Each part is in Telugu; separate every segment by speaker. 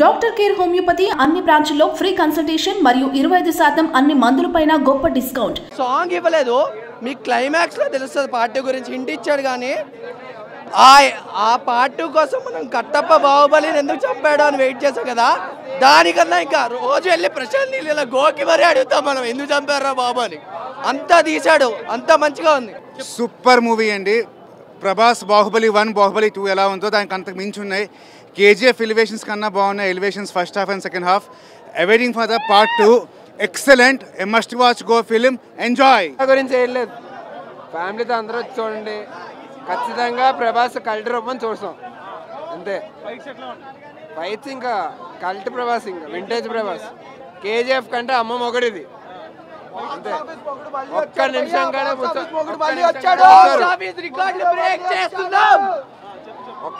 Speaker 1: డాక్టర్ కేర్ హోమియోపతి అన్ని బ్రాంచ్ల్లో ఫ్రీ కన్సల్టేషన్ మరియు 25% అన్ని మందులపైన గొప్ప డిస్కౌంట్.
Speaker 2: సాంగ్ ఇవ్వలేదు, మీ క్లైమాక్స్ లో తెలుస్తుంది పార్ట్ 2 గురించి. హింట్ ఇచ్చాడు కానీ ఆ పార్ట్ 2 కోసం మనం కట్టప్ప బాహుబలిని ఎందుకు చంపాడు అని వెయిట్ చేసాం కదా. దానికన్నా ఇంకా రోజు వెళ్ళి ప్రశాంత్ నీళ్ళ గోకి మరీ అడుగుతాం మనం ఎందుకు చంపారా బాబు అని. అంతా తీశాడు, అంతా మంచిగా ఉంది.
Speaker 3: సూపర్ మూవీ అండి. ప్రభాస్ బాహుబలి 1 బాహుబలి 2 ఎలా ఉందో దానికి అంతకు మించి ఉన్నాయి. కేజీఎఫ్ ఎలివేషన్స్ కన్నా బాగున్నాయి. Elevations first half and second half. Awaiting for the part 2. Excellent. A must watch go film. Enjoy.
Speaker 4: గురించి ఏం లేదు, ఫ్యామిలీతో అందరూ చూడండి. ఖచ్చితంగా ప్రభాస్ కల్ట్ రూపం చూస్తాం అంతే. ఫైట్స్ ఇంకా కల్ట్ ప్రభాస్, ఇంకా వింటేజ్ ప్రభాస్. కేజీఎఫ్ కంటే అమ్మ మొగడిది అంతే. ఒక్క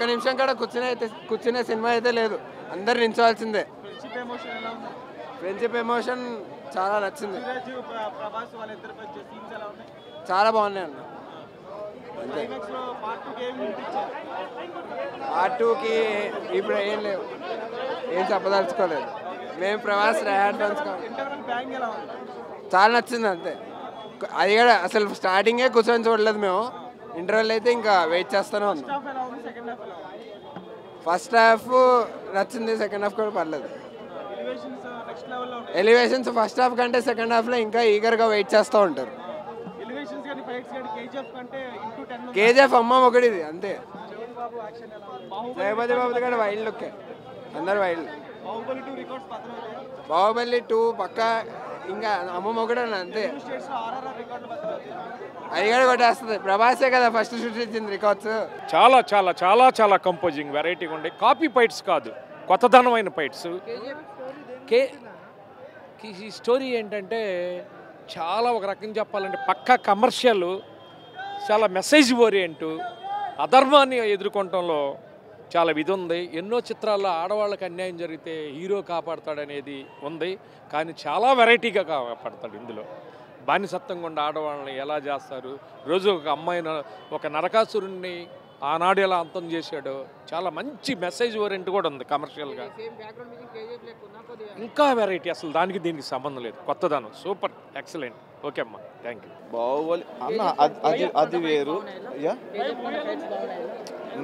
Speaker 4: నిమిషం కూడా కూర్చునే సినిమా అయితే లేదు. అందరు నించోవాల్సిందే. ఫ్రెండ్షిప్ ఎమోషన్ చాలా నచ్చింది. చాలా బాగున్నాయి అన్న. పార్ట్ 2కి ఇప్పుడు ఏం లేవు, ఏం చెప్పదలుచుకోలేదు. మేము ప్రభాస్ ర్యాడ్ ఫ్యాన్స్ చాలా నచ్చింది అంతే. అది కూడా అసలు స్టార్టింగే కూర్చొని చూడలేదు మేము. ఇంటర్వెల్ అయితే ఇంకా వెయిట్ చేస్తూనే ఉన్నాం. ఫస్ట్ హాఫ్ నచ్చింది, సెకండ్ హాఫ్ కూడా పర్లేదు. ఎలివేషన్స్ ఫస్ట్ హాఫ్ కంటే సెకండ్ హాఫ్లో ఇంకా ఈగర్గా వెయిట్ చేస్తూ ఉంటారు. కేజీఎఫ్ అమ్మ ఒకటిది అంతే. జగపతి బాబు కూడా వైల్డ్ లుక్, అందరు వైల్డ్. బాహుబలి 2 పక్కా ఇంకా అమ్మ ఒకటే అంతే. అది కూడా కొట్టేస్తుంది. ప్రభాసే కదా ఫస్ట్ సృష్టించింది రికార్డ్స్.
Speaker 5: చాలా చాలా చాలా చాలా కంపోజింగ్ వెరైటీగా ఉండే. కాపీ ఫైట్స్ కాదు, కొత్తదనమైన ఫైట్స్. ఈ స్టోరీ ఏంటంటే చాలా ఒక రకం చెప్పాలంటే పక్కా కమర్షియల్, చాలా మెసేజ్ ఓరియంటు. అధర్మాన్ని ఎదుర్కొనటంలో చాలా విధి ఉంది. ఎన్నో చిత్రాల్లో ఆడవాళ్ళకి అన్యాయం జరిగితే హీరో కాపాడతాడనేది ఉంది, కానీ చాలా వెరైటీగా కాపాడతాడు ఇందులో. బానిసత్వంగా ఉండే ఆడవాళ్ళని ఎలా చేస్తారు, రోజు ఒక అమ్మాయిని, ఒక నరకాసురుణ్ణి ఆనాడు ఎలా అంతం చేశాడో చాలా మంచి మెసేజ్ ఓరియంట్ కూడా ఉంది కమర్షియల్గా. ఇంకా వెరైటీ, అసలు దానికి దీనికి సంబంధం లేదు. కొత్తదనం సూపర్, ఎక్సలెంట్. ఓకే అమ్మా, థ్యాంక్ యూ.
Speaker 6: బాహుబలి అన్న అది వేరు.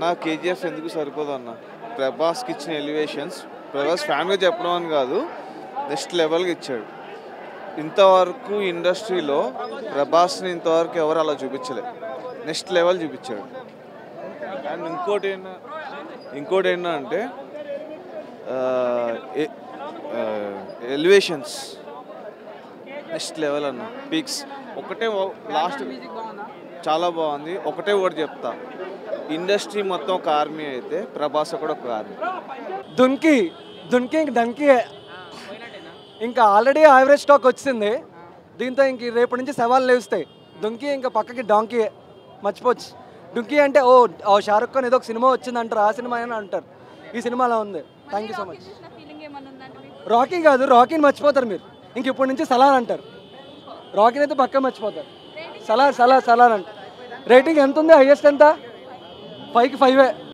Speaker 6: నా కేజీఎఫ్ ఎందుకు సరిపోదు అన్న. ప్రభాస్కి ఇచ్చిన ఎలివేషన్స్, ప్రభాస్ ఫ్యామిలీ చెప్పడం అని కాదు, నెక్స్ట్ లెవెల్కి ఇచ్చాడు. ఇంతవరకు ఇండస్ట్రీలో ప్రభాస్ని ఇంతవరకు ఎవరు అలా చూపించలేదు. నెక్స్ట్ లెవెల్ చూపించాడు. అండ్ ఇంకోటి ఏంటంటే ఎలివేషన్స్ నెక్స్ట్ లెవెల్ అన్న. పీక్స్. ఒకటే లాస్ట్ చాలా బాగుంది. ఒకటే వర్డ్ చెప్తా, ఇండస్ట్రీ మొత్తం ఒక ఆర్మీ అయితే ప్రభాస్ కూడా ఒక ఆర్మీ.
Speaker 7: దున్కి దంకి ఇంకా ఆల్రెడీ యావరేజ్ స్టాక్ వచ్చింది. దీంతో ఇంక రేపటి నుంచి సవాళ్ళు లేస్తాయి. దున్కి ఇంకా పక్కకి డాంకీ మర్చిపోవచ్చు. డుంకీ అంటే ఓ షారుఖ్ ఖాన్ ఏదో ఒక సినిమా వచ్చింది అంటారు, ఆ సినిమా అని అంటారు. ఈ సినిమా అలా ఉంది. Thank you so much. Rocky కాదు, రాకీని మర్చిపోతారు మీరు. ఇంక ఇప్పటి నుంచి సలార్ అంటారు. రాకీని అయితే పక్క మర్చిపోతారు. సలార్ అంటారు. రేటింగ్ ఎంత ఉంది? హైయెస్ట్ ఎంత? 5కి 5.